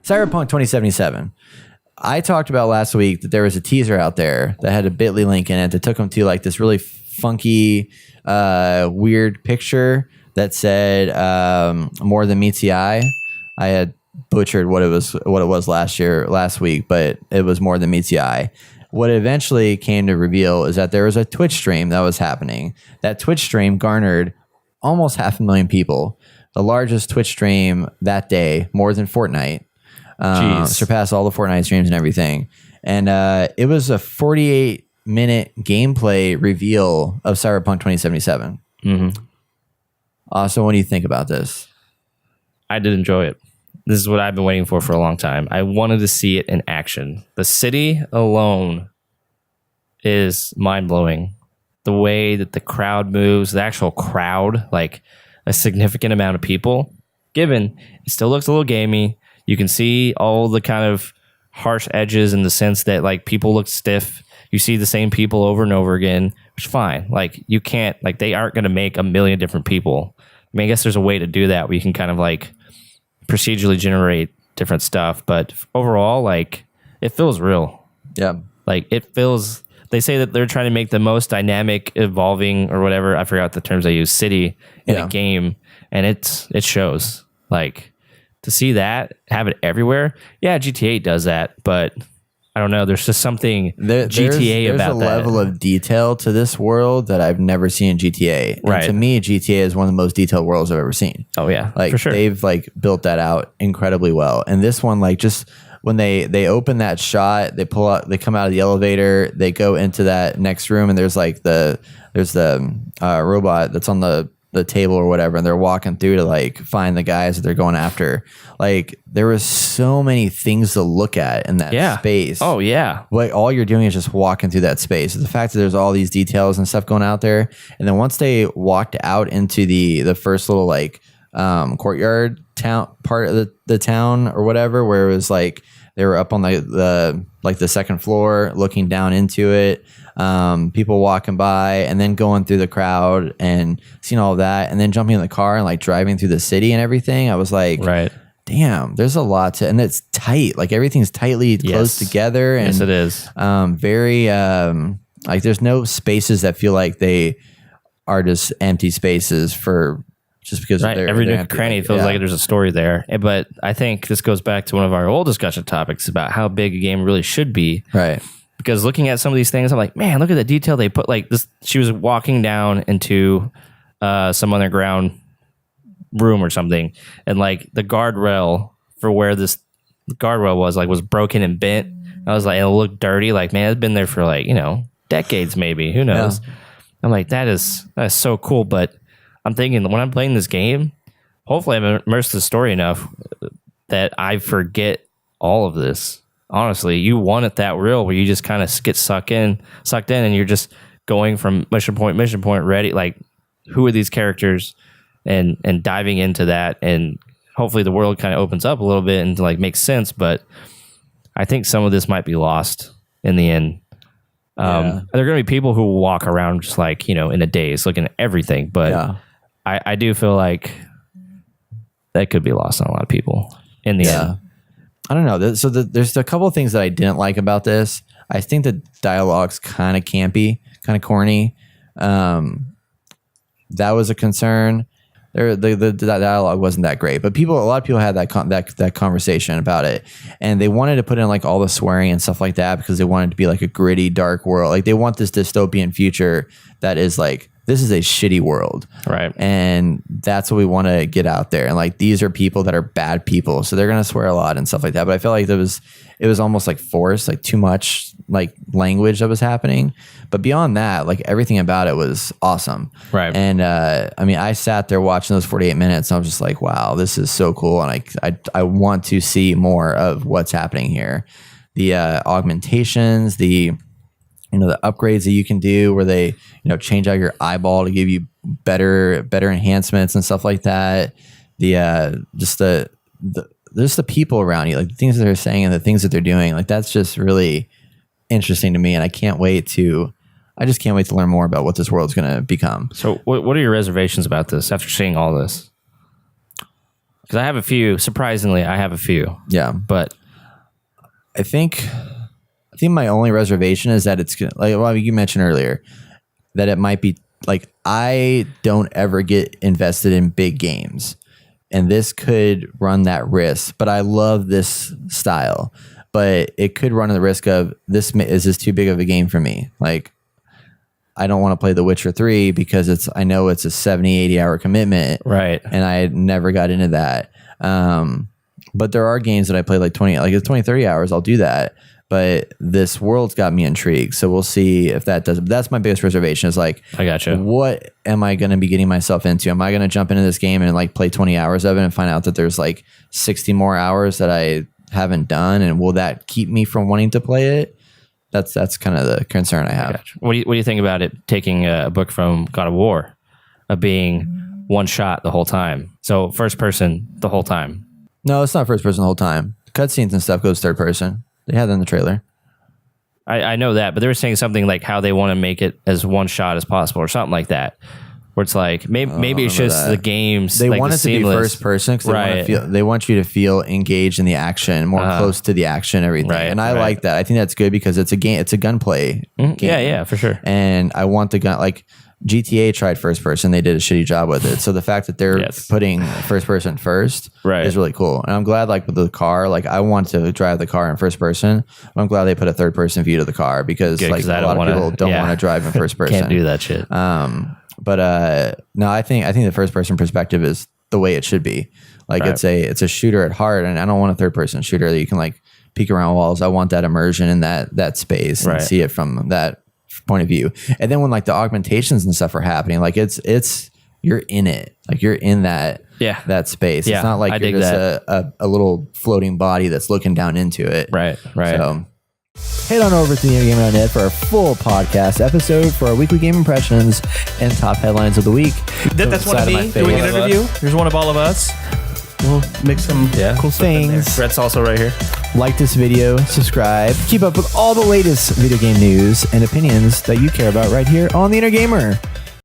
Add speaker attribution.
Speaker 1: Cyberpunk 2077. I talked about last week that there was a teaser out there that had a bit.ly link in it that took them to like this really funky, weird picture that said more than meets the eye. I had butchered what it was last week, but it was more than meets the eye. What eventually came to reveal is that there was a Twitch stream that was happening. That Twitch stream garnered almost 500,000 people. The largest Twitch stream that day, more than Fortnite. Surpassed all the Fortnite streams and everything. And it was a 48-minute gameplay reveal of Cyberpunk 2077. Mm-hmm. So what do you think about this?
Speaker 2: I did enjoy it. This is what I've been waiting for a long time. I wanted to see it in action. The city alone is mind-blowing. The way that the crowd moves, the actual crowd, like a significant amount of people, given it still looks a little gamey. You can see all the kind of harsh edges in the sense that like people look stiff. You see the same people over and over again, which is fine. Like you can't, like they aren't going to make a million different people. I mean, I guess there's a way to do that where you can kind of like procedurally generate different stuff. But overall, like it feels real. Yeah. Like it feels, they say that they're trying to make the most dynamic, evolving or whatever. I forgot the terms they use, city in a game. And it shows like, to see that, have it everywhere. Yeah, GTA does that, but I don't know. There's just something GTA about that. There's a level
Speaker 1: of detail to this world that I've never seen in GTA. And to me, GTA is one of the most detailed worlds I've ever seen.
Speaker 2: Oh yeah,
Speaker 1: like
Speaker 2: for sure.
Speaker 1: They've like built that out incredibly well. And this one, like just when they open that shot, they pull out, they come out of the elevator, they go into that next room, and there's the robot that's on the table or whatever, and they're walking through to like find the guys that they're going after. Like there was so many things to look at in that space.
Speaker 2: Oh yeah.
Speaker 1: Like all you're doing is just walking through that space. The fact that there's all these details and stuff going out there. And then once they walked out into the first little like courtyard town part of the town or whatever, where it was like they were up on the second floor looking down into it. People walking by and then going through the crowd and seeing all of that and then jumping in the car and like driving through the city and everything. I was like, damn, there's a lot and it's tight. Like everything's tightly close together. And
Speaker 2: yes, it is.
Speaker 1: Very, like there's no spaces that feel like they are just empty spaces for just because
Speaker 2: every nook and cranny feels like there's a story there. But I think this goes back to one of our old discussion topics about how big a game really should be.
Speaker 1: Right.
Speaker 2: Because looking at some of these things, I'm like, man, look at the detail they put. Like this, she was walking down into some underground room or something, and like the guardrail for where this guardrail was broken and bent. I was like, it looked dirty. Like, man, it's been there for like decades, maybe. Who knows? Yeah. I'm like, that is so cool. But I'm thinking when I'm playing this game, hopefully I'm immersed in the story enough that I forget all of this. Honestly, you want it that real where you just kind of get sucked in and you're just going from mission point ready. Like, who are these characters and diving into that, and hopefully the world kind of opens up a little bit and like makes sense. But I think some of this might be lost in the end. There are going to be people who will walk around just like, in a daze looking at everything. But I do feel like that could be lost on a lot of people in the end.
Speaker 1: I don't know. So there's a couple of things that I didn't like about this. I think the dialogue's kind of campy, kind of corny. That was a concern. The dialogue wasn't that great, but a lot of people had that conversation about it, and they wanted to put in like all the swearing and stuff like that because they wanted it to be like a gritty, dark world. Like they want this dystopian future that is like, this is a shitty world.
Speaker 2: Right.
Speaker 1: And that's what we want to get out there. And like, these are people that are bad people. So they're going to swear a lot and stuff like that. But I felt like it was almost like forced, like too much like language that was happening. But beyond that, like everything about it was awesome.
Speaker 2: Right.
Speaker 1: And I mean, I sat there watching those 48 minutes and I was just like, wow, this is so cool. And I want to see more of what's happening here. The augmentations, the upgrades that you can do where they, change out your eyeball to give you better enhancements and stuff like that. Just the people around you, like the things that they're saying and the things that they're doing, like that's just really interesting to me. And I just can't wait to learn more about what this world's going to become.
Speaker 2: So what are your reservations about this after seeing all this? Because I have a few. Surprisingly, I have a few.
Speaker 1: Yeah.
Speaker 2: But
Speaker 1: I think my only reservation is that it's like, well, you mentioned earlier that it might be like, I don't ever get invested in big games, and this could run that risk, but I love this style, but it could run the risk of is this too big of a game for me? Like, I don't want to play The Witcher 3 because I know it's a 70, 80 hour commitment.
Speaker 2: Right.
Speaker 1: And I never got into that. But there are games that I play like 20, 30 hours. I'll do that. But this world's got me intrigued. So we'll see if that does. That's my biggest reservation is like,
Speaker 2: I gotcha.
Speaker 1: What am I going to be getting myself into? Am I going to jump into this game and like play 20 hours of it and find out that there's like 60 more hours that I haven't done? And will that keep me from wanting to play it? That's kind of the concern I have.
Speaker 2: Gotcha. What do you think about it taking a book from God of War of being one shot the whole time? So first person the whole time.
Speaker 1: No, it's not first person the whole time. Cutscenes and stuff goes third person. They had that in the trailer.
Speaker 2: I know that, but they were saying something like how they want to make it as one shot as possible or something like that. Where it's like maybe it's just the games.
Speaker 1: They
Speaker 2: like
Speaker 1: want it to be first person because they want you to feel engaged in the action, more close to the action, everything.
Speaker 2: Right,
Speaker 1: and I like that. I think that's good because it's a game. It's a gunplay game.
Speaker 2: Yeah, for sure.
Speaker 1: And I want the gun. Like GTA tried first person, they did a shitty job with it. So the fact that they're putting first person first is really cool. And I'm glad, like with the car, like I want to drive the car in first person. I'm glad they put a third person view to the car because like a lot of people don't want to drive in first person.
Speaker 2: Can't do that shit.
Speaker 1: But no, I think the first person perspective is the way it should be. Like it's a shooter at heart, and I don't want a third person shooter that you can like peek around walls. I want that immersion in that space and see it from that point of view. And then when like the augmentations and stuff are happening, like it's you're in it, like you're in that space. It's not like you're just a little floating body that's looking down into it.
Speaker 2: Right.
Speaker 1: So head on over to thegamer.net for our full podcast episode for our weekly game impressions and top headlines of the week.
Speaker 3: That's one of me doing an interview. Here's one of all of us. We'll make some cool
Speaker 1: things.
Speaker 3: Brett's also right here.
Speaker 1: Like this video, subscribe, keep up with all the latest video game news and opinions that you care about right here on The Inner Gamer.